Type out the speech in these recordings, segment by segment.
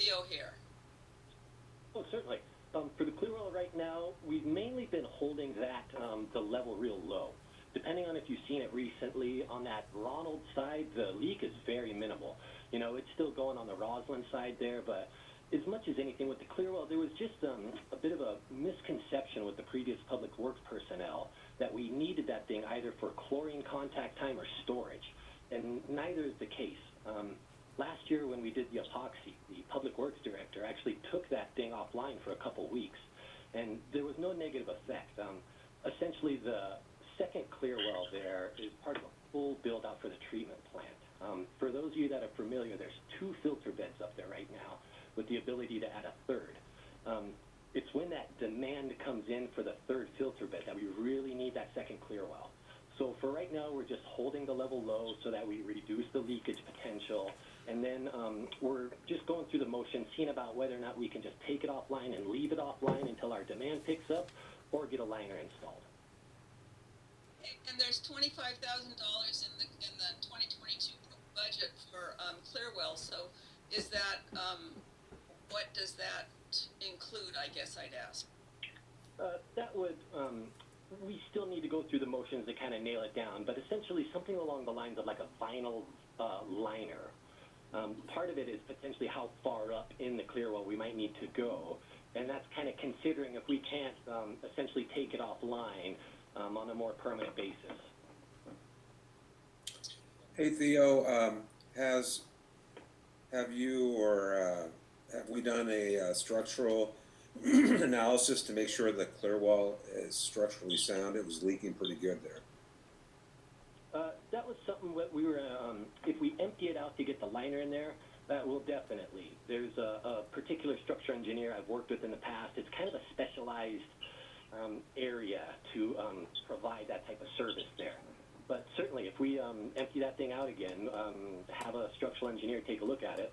Theo here. Oh, certainly. For the clear well right now, we've mainly been holding that the level real low. Depending on if you've seen it recently, on that Ronald side, the leak is very minimal. You know, it's still going on the Roslyn side there, but as much as anything with the clear well, there was just a bit of a misconception with the previous public works personnel that we needed that thing either for chlorine contact time or storage, and neither is the case. Last year when we did the epoxy, the public works director actually took that thing offline for a couple weeks, and there was no negative effect. Essentially, the second clear well there is part of a full build out for the treatment plant. For those of you that are familiar, there's 2 filter beds up there right now with the ability to add a third. It's when that demand comes in for the third filter bed that we really need that second clear well. So for right now, we're just holding the level low so that we reduce the leakage potential. And then we're just going through the motion, seeing about whether or not we can just take it offline and leave it offline until our demand picks up, or get a liner installed. And there's $25,000 in the 2022 budget for Clearwell. So is that what does that include? I guess I'd ask. That would. We still need to go through the motions to kind of nail it down, but essentially something along the lines of like a vinyl liner. Part of it is potentially how far up in the clear well we might need to go, and that's kind of considering if we can't essentially take it offline on a more permanent basis. Hey Theo, have you or have we done a structural analysis to make sure the clear wall is structurally sound? It was leaking pretty good there. That was something that we were, if we empty it out to get the liner in there, that will definitely. There's a particular structural engineer I've worked with in the past. It's kind of a specialized area to provide that type of service there. But certainly, if we empty that thing out again, have a structural engineer take a look at it.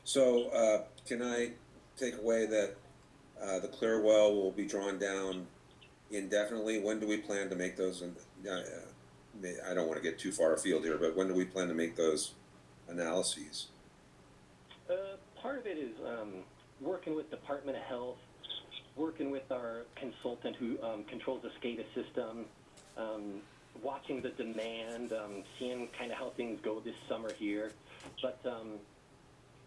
So can I take away that the clear well will be drawn down indefinitely? When do we plan to make those? I don't want to get too far afield here, but when do we plan to make those analyses? Part of it is working with Department of Health, working with our consultant who controls the SCADA system, watching the demand, seeing kind of how things go this summer here. But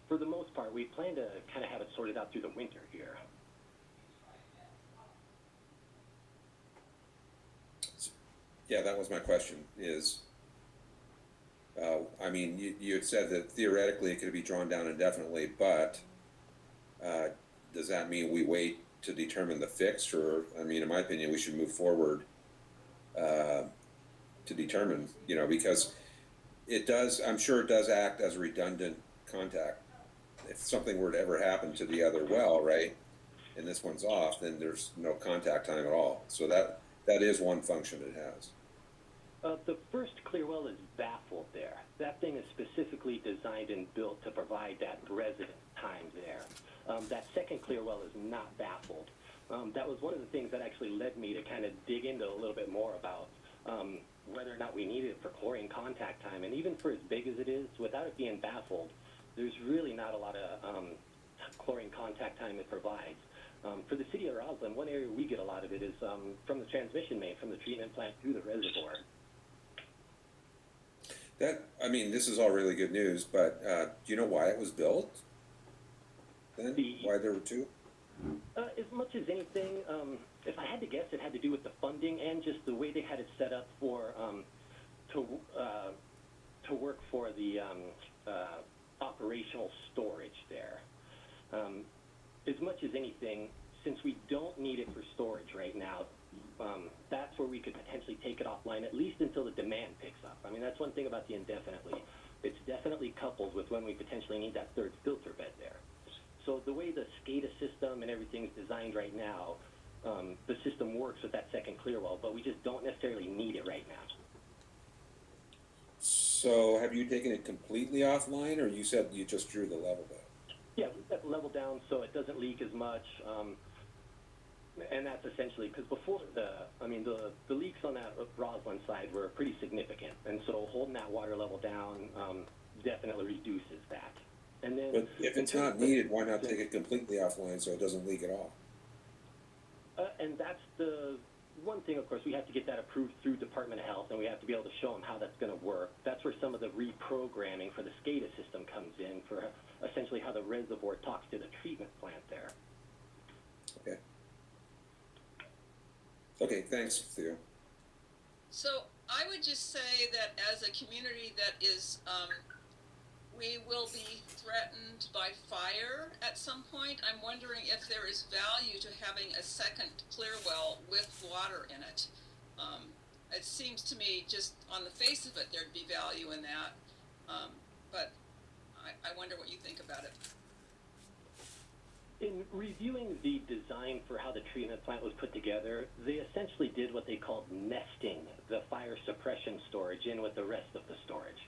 for the most part, we plan to kind of have it sorted out through the winter here. Yeah, that was my question. Is I mean, you had said that theoretically it could be drawn down indefinitely, but does that mean we wait to determine the fix? Or, I mean, in my opinion, we should move forward to determine, you know, because it does, I'm sure it does act as a redundant contact. If something were to ever happen to the other well, right, and this one's off, then there's no contact time at all. So that is one function it has. The first clear well is baffled there. That thing is specifically designed and built to provide that resident time there. That second clear well is not baffled. That was one of the things that actually led me to kind of dig into a little bit more about whether or not we needed it for chlorine contact time. And even for as big as it is, without it being baffled, there's really not a lot of chlorine contact time it provides. For the city of Roslyn, one area we get a lot of it is from the transmission main, from the treatment plant through the reservoir. That, I mean, this is all really good news, but do you know why it was built then? Why there were 2? As much as anything, if I had to guess, it had to do with the funding and just the way they had it set up for to work for the operational storage there. As much as anything, since we don't need it for storage right now, that's where we could potentially take it offline, at least until the demand picks up. I mean, that's one thing about the indefinitely. It's definitely coupled with when we potentially need that third filter bed there. So the way the SCADA system and everything's designed right now, the system works with that second clear well, but we just don't necessarily need it right now. So have you taken it completely offline, or you said you just drew the level down? Yeah, we've got the level down so it doesn't leak as much. And that's essentially, because before the leaks on that Roslyn side were pretty significant. And so holding that water level down definitely reduces that. And then, But if it's not needed, why not take it completely offline so it doesn't leak at all? And that's the one thing, of course, we have to get that approved through Department of Health, and we have to be able to show them how that's going to work. That's where some of the reprogramming for the SCADA system comes in, for essentially how the reservoir talks to the treatment plant there. Okay. Okay, thanks, Theo. So I would just say that as a community that is, we will be threatened by fire at some point. I'm wondering if there is value to having a second clear well with water in it. It seems to me, just on the face of it, there'd be value in that. But I wonder what you think about it. In reviewing the design for how the treatment plant was put together, they essentially did what they called nesting the fire suppression storage in with the rest of the storage.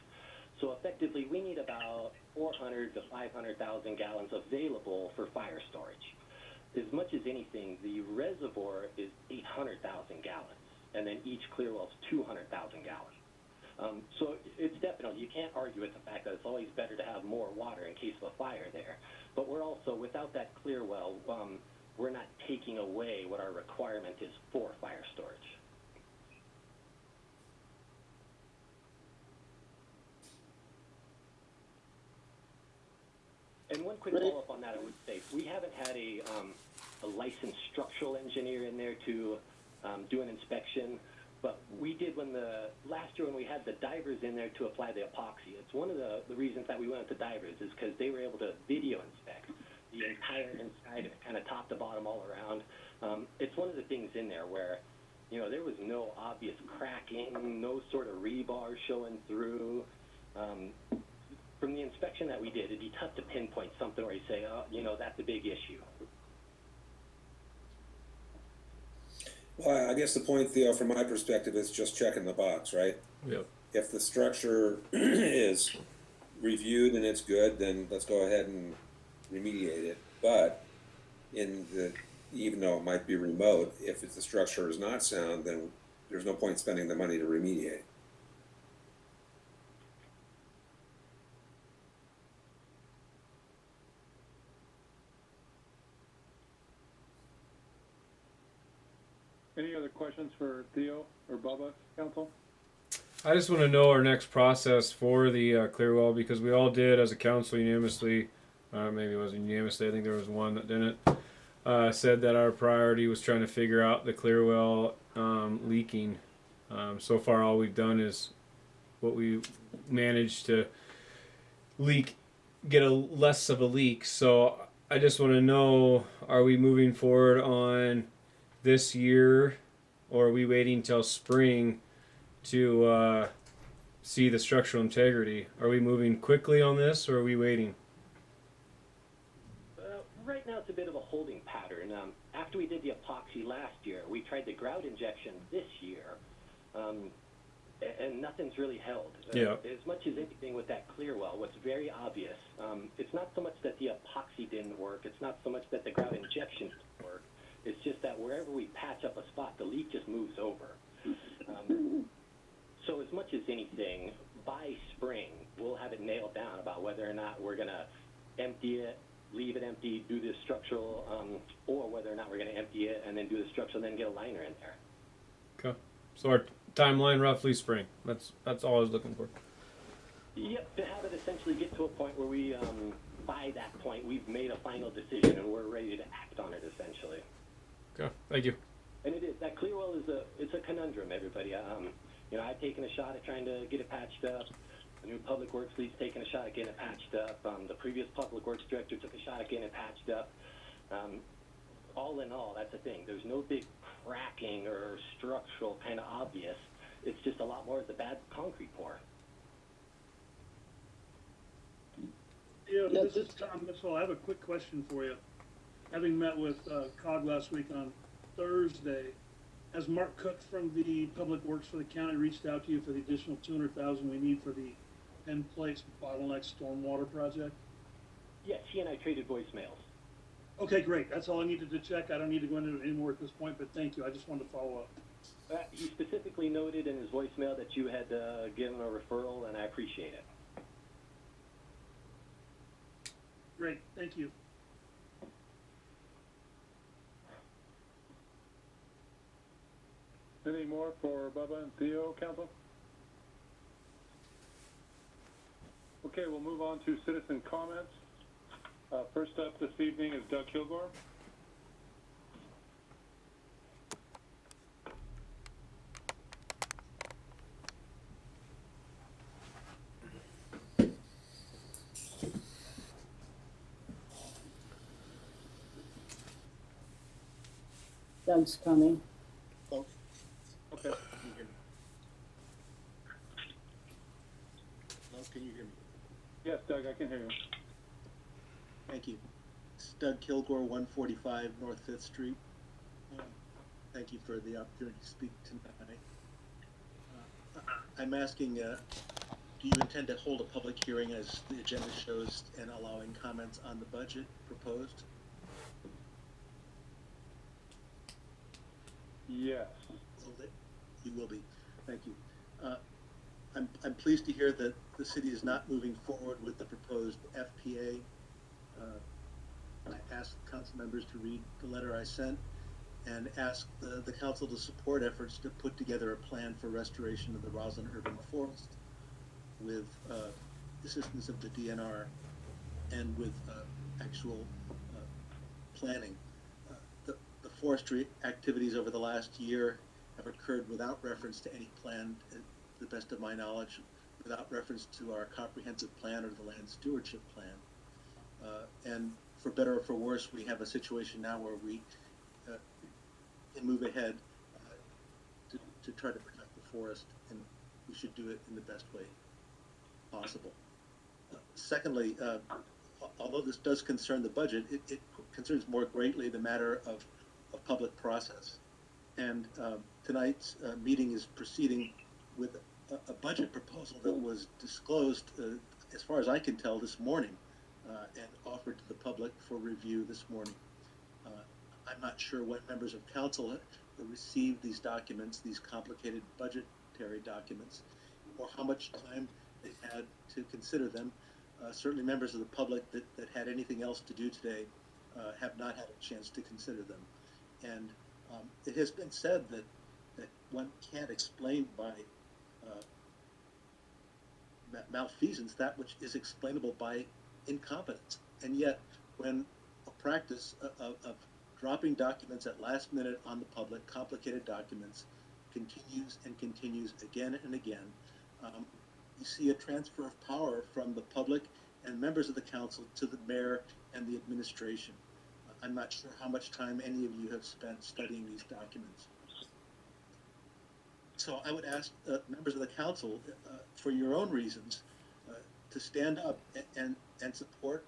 So effectively, we need about 400 to 500,000 gallons available for fire storage. As much as anything, the reservoir is 800,000 gallons, and then each clear well is 200,000 gallons. So it's definitely, you can't argue with the fact that it's always better to have more water in case of a fire there. But we're also, without that clear well, we're not taking away what our requirement is for fire storage. And one quick follow-up on that, I would say, we haven't had a licensed structural engineer in there to do an inspection, but we did last year when we had the divers in there to apply the epoxy. It's one of the reasons that we went with the divers is because they were able to video inspect the entire inside, kind of top to bottom all around. It's one of the things in there where, you know, there was no obvious cracking, no sort of rebar showing through. From the inspection that we did, it'd be tough to pinpoint something where you say, oh, you know, that's a big issue. Well, I guess the point, Theo, from my perspective, is just checking the box, right? Yep. If the structure is reviewed and it's good, then let's go ahead and remediate it. But even though it might be remote, if the structure is not sound, then there's no point spending the money to remediate. Any other questions for Theo or Bubba, Council? I just want to know our next process for the clear well, because we all did as a council unanimously, maybe it wasn't unanimously, I think there was one that didn't, said that our priority was trying to figure out the clear well leaking. So far all we've done is what we managed to get a less of a leak. So I just want to know, are we moving forward on this year, or are we waiting till spring to see the structural integrity? Are we moving quickly on this, or are we waiting? Right now it's a bit of a holding pattern. After we did the epoxy last year, we tried the grout injection this year, and nothing's really held. Yeah. As much as anything with that clear well, what's very obvious, it's not so much that the epoxy didn't work, it's not so much that the grout injection didn't work, it's just that wherever we patch up a spot, the leak just moves over. So as much as anything, by spring, we'll have it nailed down about whether or not we're going to empty it, leave it empty, do the structural, or whether or not we're going to empty it and then do the structural and then get a liner in there. Okay. So our timeline roughly spring. That's all I was looking for. Yep, to have it essentially get to a point where we, by that point, we've made a final decision and we're ready to act on it essentially. Okay. Thank you. And it is. That clear well it's a conundrum, everybody. You know, I've taken a shot at trying to get it patched up. The new Public Works lead's taken a shot at getting it patched up. The previous Public Works director took a shot at getting it patched up. All in all, that's the thing. There's no big cracking or structural kind of obvious. It's just a lot more of the bad concrete pour. Yeah, this is Tom Mitchell. I have a quick question for you. Having met with COG last week on Thursday, has Mark Cook from the Public Works for the county reached out to you for the additional $200,000 we need for the Penn Place bottleneck stormwater project? Yes, he and I traded voicemails. Okay, great. That's all I needed to check. I don't need to go into it anymore at this point, but thank you. I just wanted to follow up. He specifically noted in his voicemail that you had given a referral, and I appreciate it. Great, thank you. Any more for Bubba and Theo, council? Okay, we'll move on to citizen comments. First up this evening is Doug Kilgore. Doug's coming. Oh, Okay. can you hear me? Hello, can you hear me? Yes, Doug, I can hear you. Thank you. It's Doug Kilgore, 145 North 5th Street. Thank you for the opportunity to speak tonight. I'm asking, do you intend to hold a public hearing as the agenda shows and allowing comments on the budget proposed? Yes. You will be. Thank you. I'm pleased to hear that the city is not moving forward with the proposed FPA. I asked council members to read the letter I sent and ask the council to support efforts to put together a plan for restoration of the Roslin urban forest with assistance of the DNR and with actual planning. The forestry activities over the last year have occurred without reference to any plan, to the best of my knowledge, without reference to our comprehensive plan or the land stewardship plan. And for better or for worse, we have a situation now where we can move ahead to try to protect the forest, and we should do it in the best way possible. Secondly, although this does concern the budget, it concerns more greatly the matter of public process. And tonight's meeting is proceeding with a budget proposal that was disclosed, as far as I can tell, this morning and offered to the public for review this morning. I'm not sure what members of council received these documents, these complicated budgetary documents, or how much time they had to consider them. Certainly members of the public that had anything else to do today have not had a chance to consider them. And it has been said that one can't explain by malfeasance that which is explainable by incompetence. And yet, when a practice of dropping documents at last minute on the public, complicated documents, continues and continues again and again, you see a transfer of power from the public and members of the council to the mayor and the administration. I'm not sure how much time any of you have spent studying these documents. So I would ask members of the council, for your own reasons, to stand up and support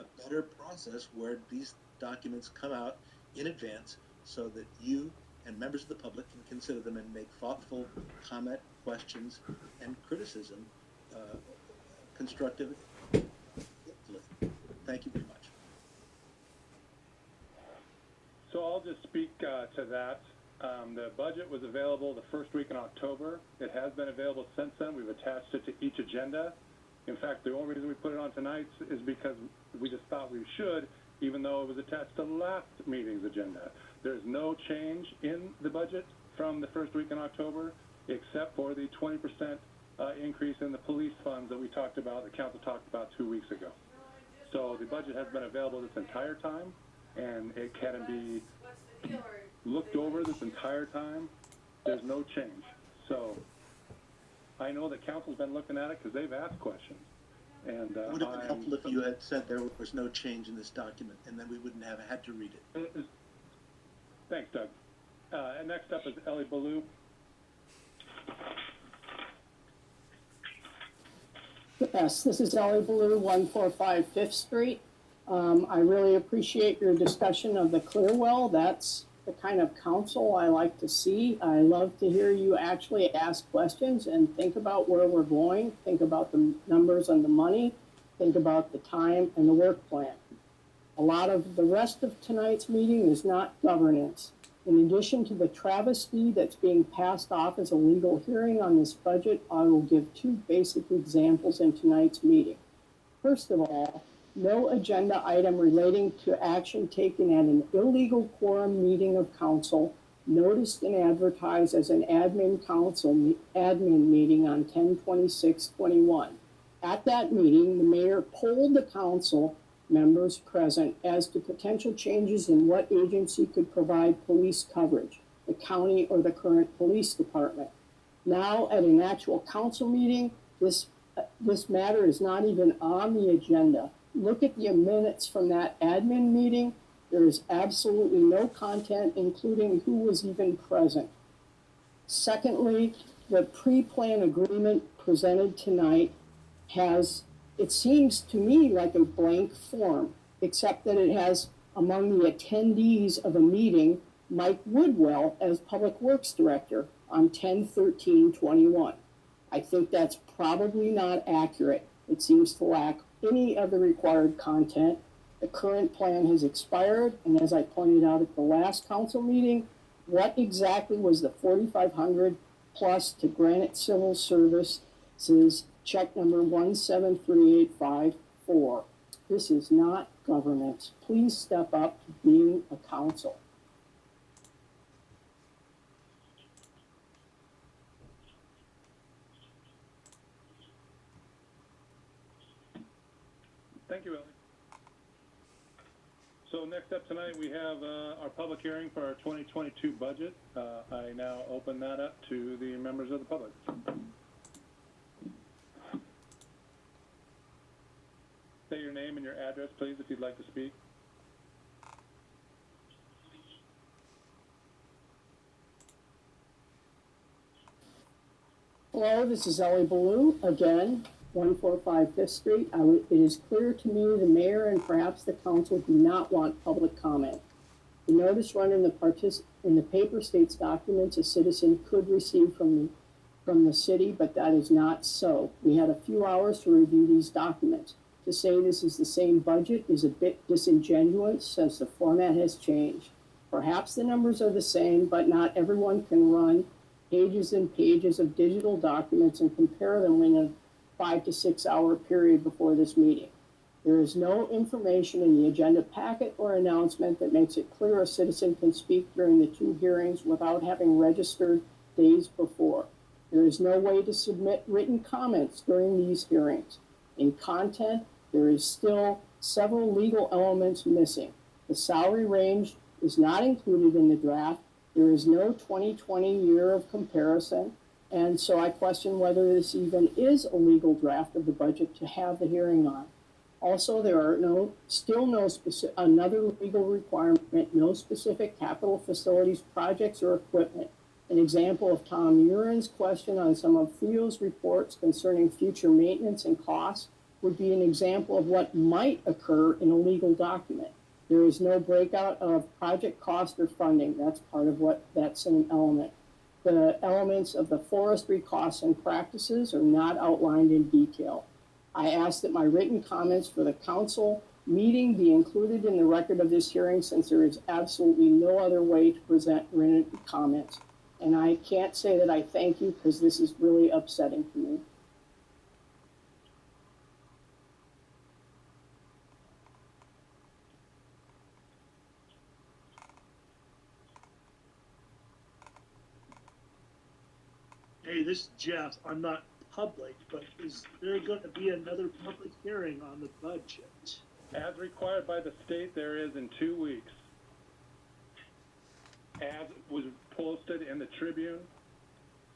a better process where these documents come out in advance so that you and members of the public can consider them and make thoughtful comment, questions, and criticism, constructive. Thank you very much. So I'll just speak to that. The budget was available the first week in October. It has been available since then. We've attached it to each agenda. In fact, the only reason we put it on tonight's is because we just thought we should, even though it was attached to last meeting's agenda. There's no change in the budget from the first week in October, except for the 20% increase in the police funds that we talked about, the council talked about 2 weeks ago. So the budget has been available this entire time, and it can be looked over this entire time. There's no change. So I know that council's been looking at it because they've asked questions. And It would have been helpful if you had said there was no change in this document, and then we wouldn't have had to read it. Thanks, Doug. And next up is Ellie Ballou. Yes, this is Ellie Ballou, 145 Fifth Street. I really appreciate your discussion of the Clearwell. That's the kind of council I like to see. I love to hear you actually ask questions and think about where we're going, think about the numbers and the money, think about the time and the work plan. A lot of the rest of tonight's meeting is not governance. In addition to the travesty that's being passed off as a legal hearing on this budget, I will give two basic examples in tonight's meeting. First of all, No agenda item relating to action taken at an illegal quorum meeting of council noticed and advertised as an admin meeting on 10/26/21. At that meeting, the mayor polled the council members present as to potential changes in what agency could provide police coverage, the county or the current police department. Now, at an actual council meeting, this matter is not even on the agenda. Look at the minutes from that admin meeting. There is absolutely no content, including who was even present. Secondly, the pre-plan agreement presented tonight has, it seems to me like a blank form, except that it has among the attendees of a meeting, Mike Woodwell as Public Works Director on 10/13/21. I think that's probably not accurate. It seems to lack any of the required content. The current plan has expired, and as I pointed out at the last council meeting, what exactly was the $4,500 plus to Granite Civil Services check number 173854? This is not government. Please step up to being a council. Thank you, Ellie. So next up tonight, we have our public hearing for our 2022 budget. I now open that up to the members of the public. Say your name and your address, please, if you'd like to speak. Hello, this is Ellie Ballou, again, 145 Fifth Street. It is clear to me the mayor and perhaps the council do not want public comment. The notice run in the paper states documents a citizen could receive from the city, but that is not so. We had a few hours to review these documents. To say this is the same budget is a bit disingenuous since the format has changed. Perhaps the numbers are the same, but not everyone can run pages and pages of digital documents and compare them in a 5 to 6 hour period before this meeting. There is no information in the agenda packet or announcement that makes it clear a citizen can speak during the two hearings without having registered days before. There is no way to submit written comments during these hearings. In content, there is still several legal elements missing. The salary range is not included in the draft. There is no 2020 year of comparison. And so I question whether this even is a legal draft of the budget to have the hearing on. Also, there are another legal requirement, no specific capital facilities, projects, or equipment. An example of Tom Urin's question on some of Theo's reports concerning future maintenance and costs would be an example of what might occur in a legal document. There is no breakout of project cost or funding. That's part of that's an element. The elements of the forestry costs and practices are not outlined in detail. I ask that my written comments for the council meeting be included in the record of this hearing since there is absolutely no other way to present written comments. And I can't say that I thank you because this is really upsetting to me. Hey, this is Jeff. I'm not public, but is there going to be another public hearing on the budget? As required by the state, there is in 2 weeks. As was posted in the Tribune,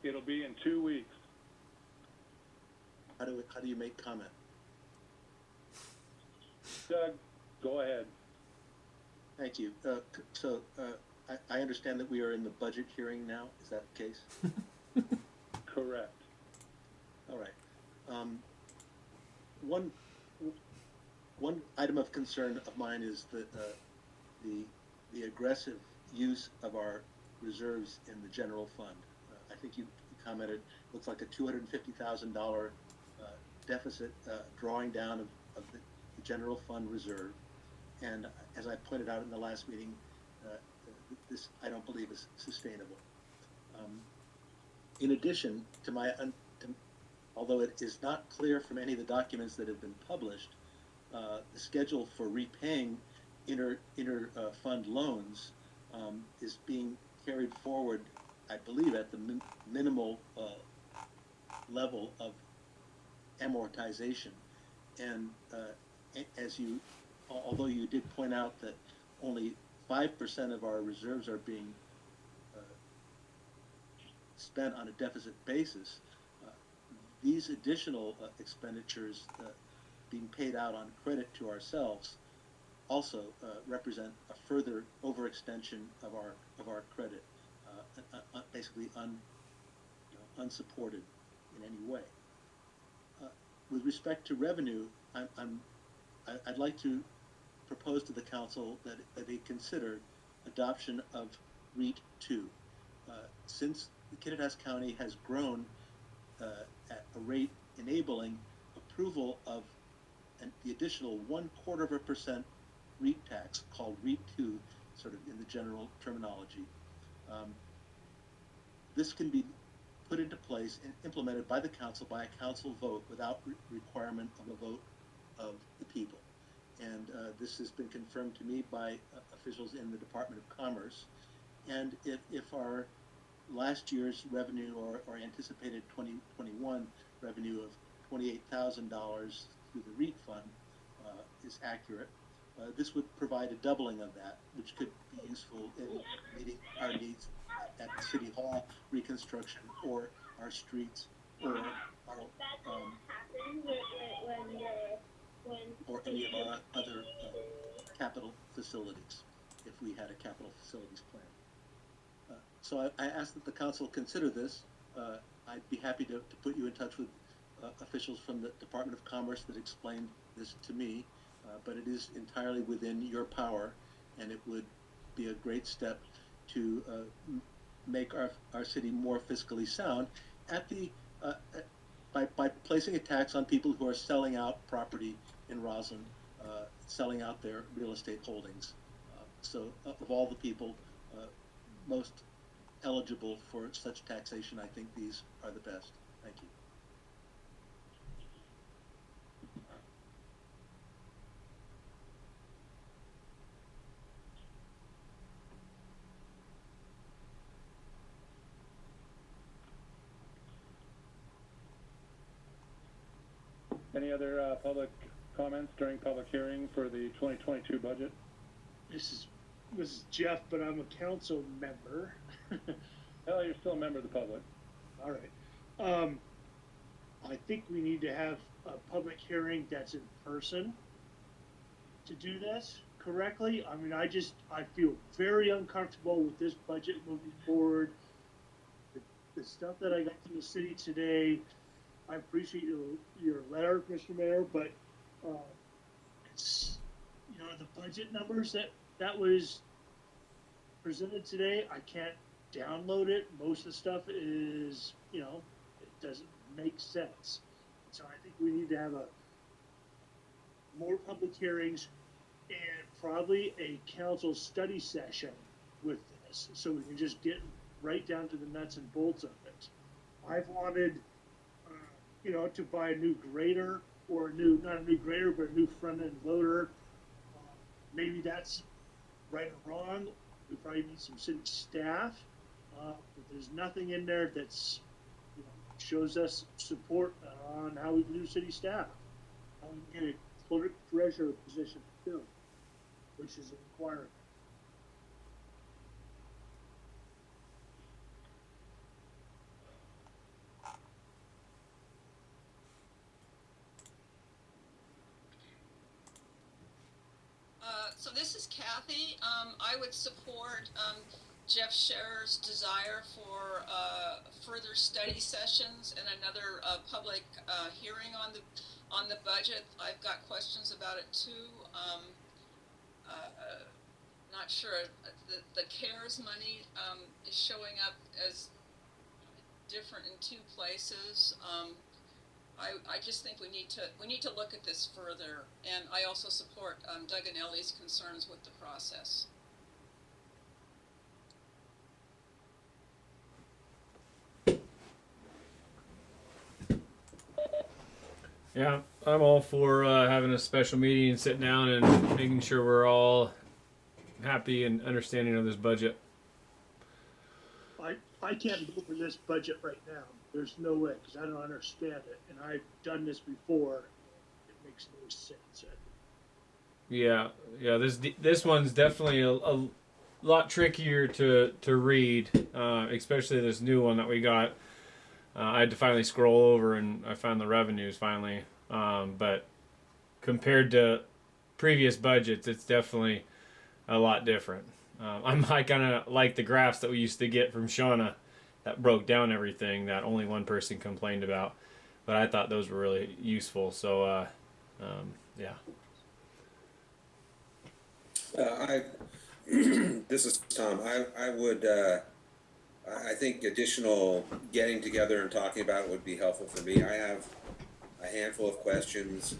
it'll be in 2 weeks. How do you make comment? Doug, go ahead. Thank you. I understand that we are in the budget hearing now. Is that the case? Correct. All right. One item of concern of mine is that the aggressive use of our reserves in the general fund. I think you commented looks like a $250,000 deficit drawing down of the general fund reserve. And as I pointed out in the last meeting, this I don't believe is sustainable. In addition to although it is not clear from any of the documents that have been published, the schedule for repaying fund loans is being carried forward, I believe, at the minimal level of amortization. And although you did point out that only 5% of our reserves are being spent on a deficit basis, these additional expenditures being paid out on credit to ourselves also represent a further overextension of our credit, basically unsupported in any way. With respect to revenue, I'd like to propose to the council that they consider adoption of REIT 2. Since Kittitas County has grown at a rate enabling approval of the additional 0.25% REIT tax, called REIT 2, sort of in the general terminology. This can be put into place and implemented by the council by a council vote without requirement of a vote of the people. And this has been confirmed to me by officials in the Department of Commerce. And if our last year's revenue or anticipated 2021 revenue of $28,000 through the REIT fund is accurate, this would provide a doubling of that, which could be useful in meeting our needs at City Hall reconstruction, or our streets, or our or any of our other capital facilities, if we had a capital facilities plan. So I ask that the council consider this. I'd be happy to put you in touch with officials from the Department of Commerce that explained this to me, but it is entirely within your power, and it would be a great step to make our city more fiscally sound at the by placing a tax on people who are selling out property in Roslyn, selling out their real estate holdings. So of all the people most eligible for such taxation, I think these are the best. Thank you. Any other public comments during public hearing for the 2022 budget? This is Jeff, but I'm a council member. Hell, you're still a member of the public. All right. I think we need to have a public hearing that's in person to do this correctly. I mean, I feel very uncomfortable with this budget moving forward. The stuff that I got from the city today, I appreciate your letter, Mr. Mayor, but it's, the budget numbers that was presented today, I can't download it. Most of the stuff is, it doesn't make sense. So I think we need to have more public hearings and probably a council study session with this, so we can just get right down to the nuts and bolts of it. I've wanted, to buy a new grader, or not a new grader, but a new front end loader. Maybe that's right or wrong. We probably need some city staff, but there's nothing in there that's, shows us support on how we can do city staff. How we can get a clerk treasurer position filled, which is a requirement. So this is Kathy. I would support Jeff Scherer's desire for further study sessions and another public hearing on the budget. I've got questions about it too. Not sure. The CARES money is showing up as different in two places. I just think we need to look at this further, and I also support Doug and Ellie's concerns with the process. Yeah, I'm all for having a special meeting and sitting down and making sure we're all happy and understanding of this budget. I can't vote for this budget right now. There's no way, because I don't understand it, and I've done this before. It makes no sense. Yeah, yeah. This one's definitely a lot trickier to read, especially this new one that we got. I had to finally scroll over and I found the revenues finally. But compared to previous budgets, it's definitely a lot different. I kind of like the graphs that we used to get from Shauna that broke down everything that only one person complained about. But I thought those were really useful. So, yeah. I this is Tom. I would I think additional getting together and talking about it would be helpful for me. I have a handful of questions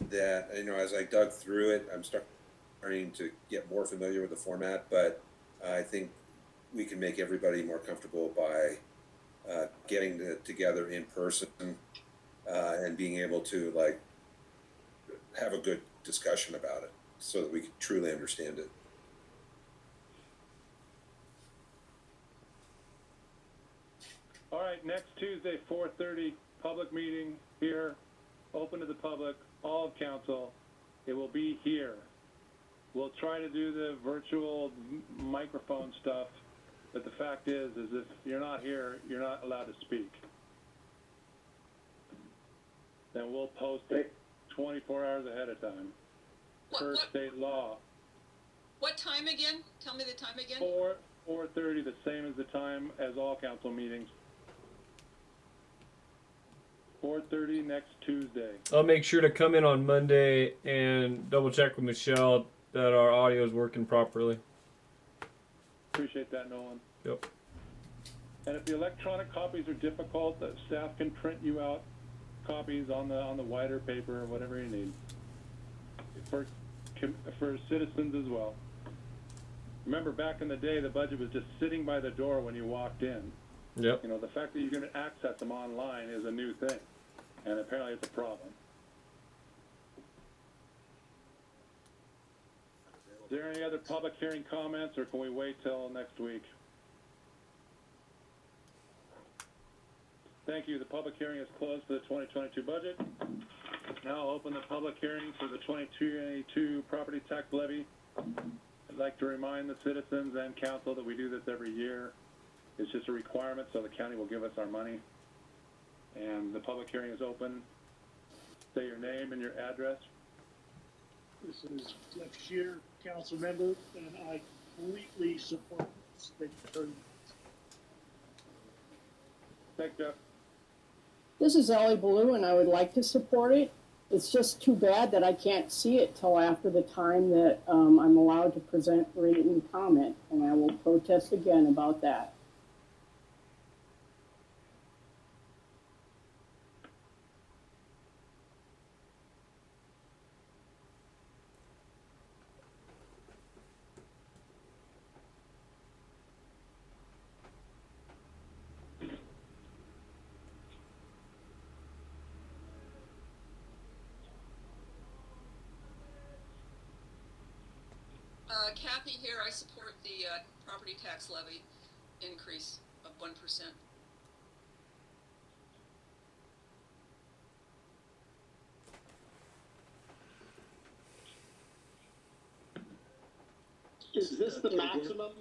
that as I dug through it, I'm starting to get more familiar with the format, but I think we can make everybody more comfortable by getting together in person and being able to have a good discussion about it so that we can truly understand it. All right, next Tuesday, 4:30, public meeting here, open to the public, all of council. It will be here. We'll try to do the virtual microphone stuff, but the fact is if you're not here, you're not allowed to speak. Then we'll post it 24 hours ahead of time, per state law. What time again? Tell me the time again. 4:30, the same as the time as all council meetings. 4:30 next Tuesday. I'll make sure to come in on Monday and double check with Michelle that our audio is working properly. Appreciate that, Nolan. Yep. And if the electronic copies are difficult, the staff can print you out copies on the wider paper or whatever you need. For citizens as well. Remember, back in the day, the budget was just sitting by the door when you walked in. Yep. The fact that you're going to access them online is a new thing, and apparently it's a problem. Is there any other public hearing comments, or can we wait till next week? Thank you. The public hearing is closed for the 2022 budget. Now I'll open the public hearing for the 2022 property tax levy. I'd like to remind the citizens and council that we do this every year. It's just a requirement, so the county will give us our money. And the public hearing is open. Say your name and your address. This is Jeff Shear, council member, and I completely support this. Thank you very much. Thanks, Jeff. This is Ellie Blue, and I would like to support it. It's just too bad that I can't see it till after the time that I'm allowed to present written comment, and I will protest again about that. Kathy here, I support the property tax levy increase of 1%. Is this the maximum?